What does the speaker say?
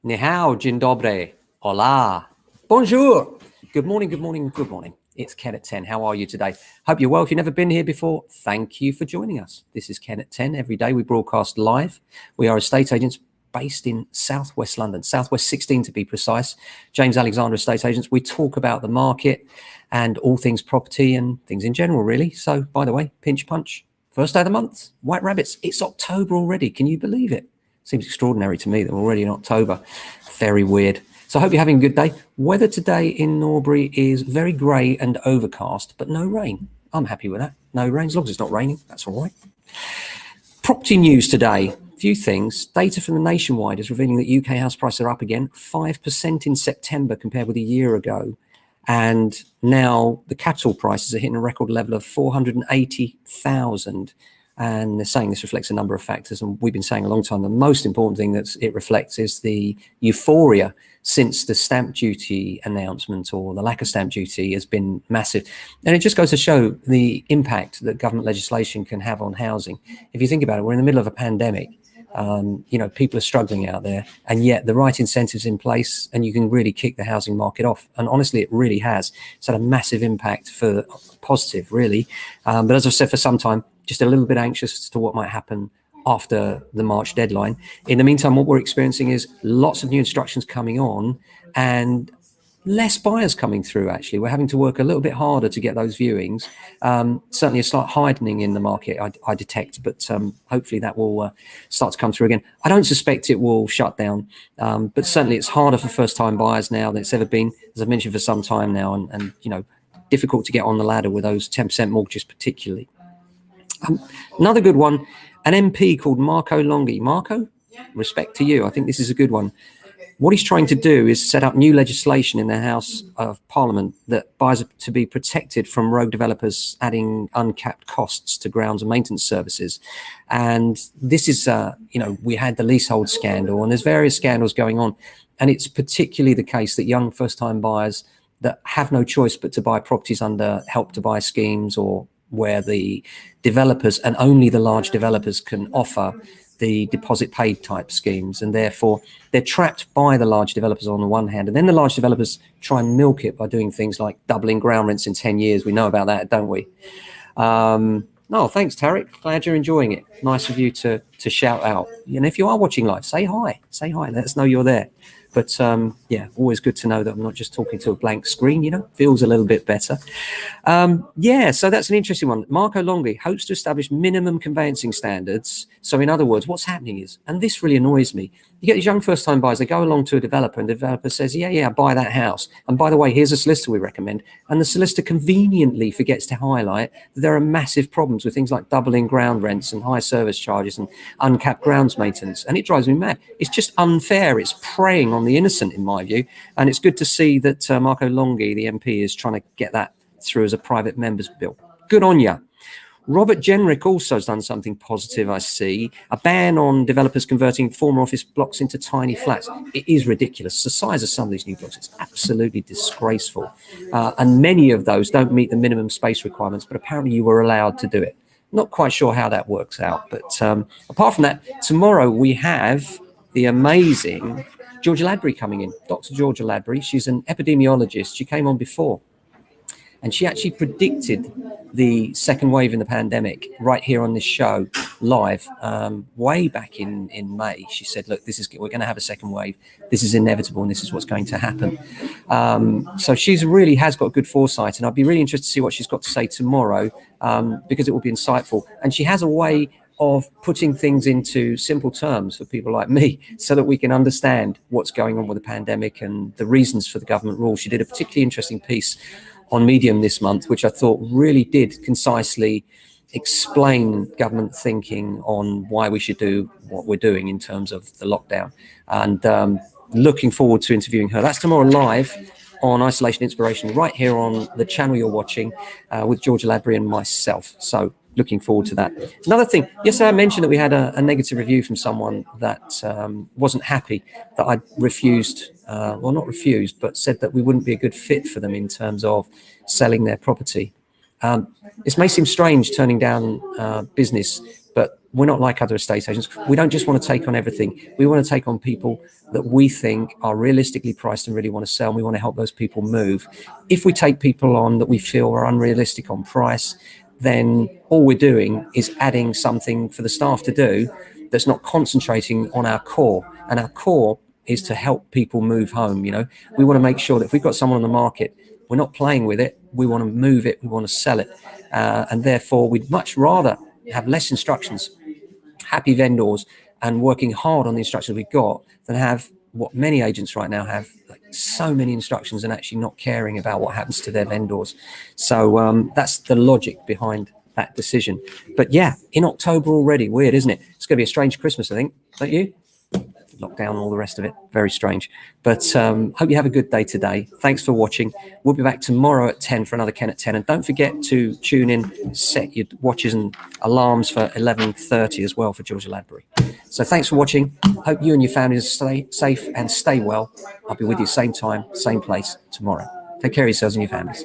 Ni hao, dzień dobry, hola, bonjour. Good morning, good morning, good morning. It's Ken at 10. How are you today? Hope you're well. If you've never been here before, thank you for joining us. This is Ken at 10. Every day we broadcast live. We are estate agents based in Southwest London, Southwest 16 to be precise. James Alexander Estate Agents. We talk about the market and all things property and things in general, really. So, by the way, pinch punch. First day of the month, White Rabbits. It's October already. Can you believe it? Seems extraordinary to me that we're already in October. Very weird. So I hope you're having a good day. Weather today in Norbury is very grey and overcast, but no rain. I'm happy with that. No rain, as long as it's not raining, that's all right. Property news today. Few things. Data from the Nationwide is revealing that UK house prices are up again, 5% in September compared with a year ago. And now the capital prices are hitting a record level of 480,000. And they're saying this reflects a number of factors. And we've been saying a long time, the most important thing that it reflects is the euphoria since the stamp duty announcement, or the lack of stamp duty, has been massive. And it just goes to show the impact that government legislation can have on housing. If you think about it, we're in the middle of a pandemic. People are struggling out there, and yet the right incentives in place, and you can really kick the housing market off. And honestly, it really has. It's had a massive impact for positive, really. But as I've said for some time, just a little bit anxious as to what might happen after the March deadline. In the meantime, what we're experiencing is lots of new instructions coming on and less buyers coming through, actually. We're having to work a little bit harder to get those viewings. Certainly a slight hardening in the market, I detect, but hopefully that will start to come through again. I don't suspect it will shut down, but certainly it's harder for first-time buyers now than it's ever been, as I've mentioned for some time now, and difficult to get on the ladder with those 10% mortgages particularly. Another good one, an MP called Marco Longhi. Marco, respect to you. I think this is a good one. What he's trying to do is set up new legislation in the House of Parliament that buyers are to be protected from rogue developers adding uncapped costs to grounds and maintenance services. And this is, we had the leasehold scandal, and there's various scandals going on. And it's particularly the case that young first-time buyers that have no choice but to buy properties under Help to Buy schemes, or where the developers and only the large developers can offer the deposit paid type schemes, and therefore they're trapped by the large developers on the one hand, and then the large developers try and milk it by doing things like doubling ground rents in 10 years. We know about that, don't we? No, thanks, Tarek. Glad you're enjoying it. Nice of you to shout out. And if you are watching live, say hi. Say hi. Let us know you're there. But always good to know that I'm not just talking to a blank screen, feels a little bit better. So that's an interesting one. Marco Longhi hopes to establish minimum conveyancing standards. So in other words, what's happening is, and this really annoys me, you get these young first-time buyers, they go along to a developer, and the developer says, yeah, buy that house. And by the way, here's a solicitor we recommend. And the solicitor conveniently forgets to highlight that there are massive problems with things like doubling ground rents and high service charges and uncapped grounds maintenance. And it drives me mad. It's just unfair. It's preying on the innocent, in my view. And it's good to see that Marco Longhi, the MP, is trying to get that through as a private member's bill. Good on you. Robert Jenrick also has done something positive, I see. A ban on developers converting former office blocks into tiny flats. It is ridiculous. The size of some of these new blocks is absolutely disgraceful. And many of those don't meet the minimum space requirements, but apparently you were allowed to do it. Not quite sure how that works out. But apart from that, tomorrow we have the amazing Georgia Ladbury coming in. Dr. Georgia Ladbury. She's an epidemiologist. She came on before. And she actually predicted the second wave in the pandemic right here on this show live way back in May. She said, look, we're going to have a second wave. This is inevitable, and this is what's going to happen. So she's really has got good foresight, and I'd be really interested to see what she's got to say tomorrow, because it will be insightful. And she has a way of putting things into simple terms for people like me so that we can understand what's going on with the pandemic and the reasons for the government rule. She did a particularly interesting piece on Medium this month, which I thought really did concisely explain government thinking on why we should do what we're doing in terms of the lockdown. And looking forward to interviewing her. That's tomorrow live on Isolation Inspiration, right here on the channel you're watching, with Georgia Ladbury and myself. So looking forward to that. Another thing, yesterday I mentioned that we had a negative review from someone that wasn't happy that I refused, not refused, but said that we wouldn't be a good fit for them in terms of selling their property. This may seem strange, turning down business, but we're not like other estate agents. We don't just want to take on everything. We want to take on people that we think are realistically priced and really want to sell, and we want to help those people move. If we take people on that we feel are unrealistic on price, then all we're doing is adding something for the staff to do that's not concentrating on our core. And our core is to help people move home. You know, we want to make sure that if we've got someone on the market, we're not playing with it. We want to move it. We want to sell it. And therefore, we'd much rather have less instructions, happy vendors, and working hard on the instructions we've got than have what many agents right now have, like so many instructions and actually not caring about what happens to their vendors. So that's the logic behind that decision. But yeah, in October already, weird, isn't it? It's going to be a strange Christmas, I think, don't you? Lockdown and all the rest of it, very strange. But hope you have a good day today. Thanks for watching. We'll be back tomorrow at 10 for another Ken at 10, and don't forget to tune in, set your watches and alarms for 11:30 as well for Georgia Ladbury. So thanks for watching. Hope you and your families stay safe and stay well. I'll be with you same time, same place tomorrow. Take care of yourselves and your families.